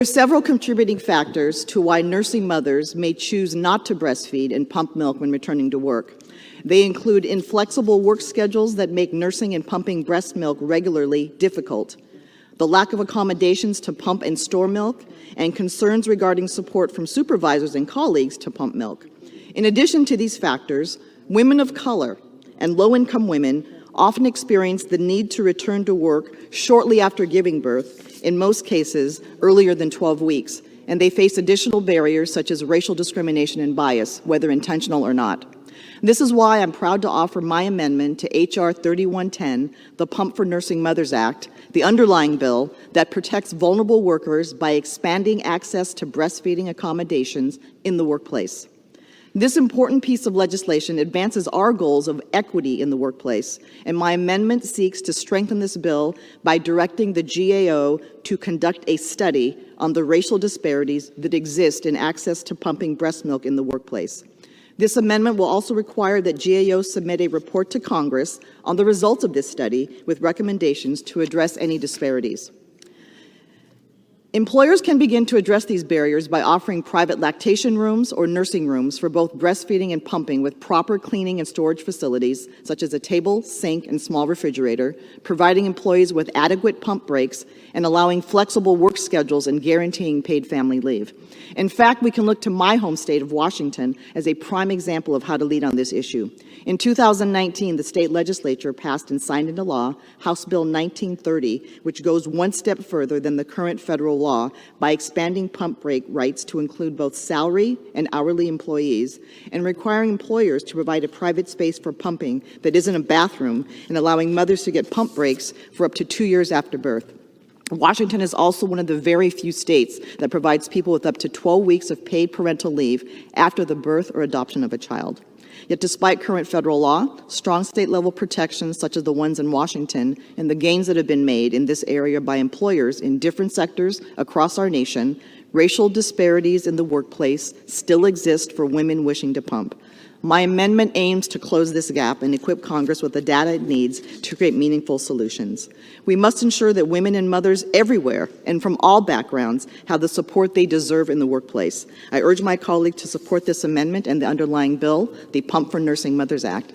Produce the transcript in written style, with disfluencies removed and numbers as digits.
There are several contributing factors to why nursing mothers may choose not to breastfeed and pump milk when returning to work. They include inflexible work schedules that make nursing and pumping breast milk regularly difficult, the lack of accommodations to pump and store milk, and concerns regarding support from supervisors and colleagues to pump milk. In addition to these factors, women of color and low-income women often experience the need to return to work shortly after giving birth, in most cases earlier than 12 weeks, and they face additional barriers such as racial discrimination and bias, whether intentional or not. This is why I'm proud to offer my amendment to H.R. 3110, the Pump for Nursing Mothers Act, the underlying bill that protects vulnerable workers by expanding access to breastfeeding accommodations in the workplace. This important piece of legislation advances our goals of equity in the workplace, and my amendment seeks to strengthen this bill by directing the GAO to conduct a study on the racial disparities that exist in access to pumping breast milk in the workplace. This amendment will also require that GAO submit a report to Congress on the results of this study with recommendations to address any disparities. Employers can begin to address these barriers by offering private lactation rooms or nursing rooms for both breastfeeding and pumping with proper cleaning and storage facilities, such as a table, sink, and small refrigerator, providing employees with adequate pump breaks, and allowing flexible work schedules and guaranteeing paid family leave. In fact, we can look to my home state of Washington as a prime example of how to lead on this issue. In 2019, the state legislature passed and signed into law House Bill 1930, which goes one step further than the current federal law by expanding pump break rights to include both salary and hourly employees, and requiring employers to provide a private space for pumping that isn't a bathroom, and allowing mothers to get pump breaks for up to 2 years after birth. Washington is also one of the very few states that provides people with up to 12 weeks of paid parental leave after the birth or adoption of a child. Yet despite current federal law, strong state-level protections such as the ones in Washington, and the gains that have been made in this area by employers in different sectors across our nation, racial disparities in the workplace still exist for women wishing to pump. My amendment aims to close this gap and equip Congress with the data it needs to create meaningful solutions. We must ensure that women and mothers everywhere and from all backgrounds have the support they deserve in the workplace. I urge my colleagues to support this amendment and the underlying bill, the Pump for Nursing Mothers Act.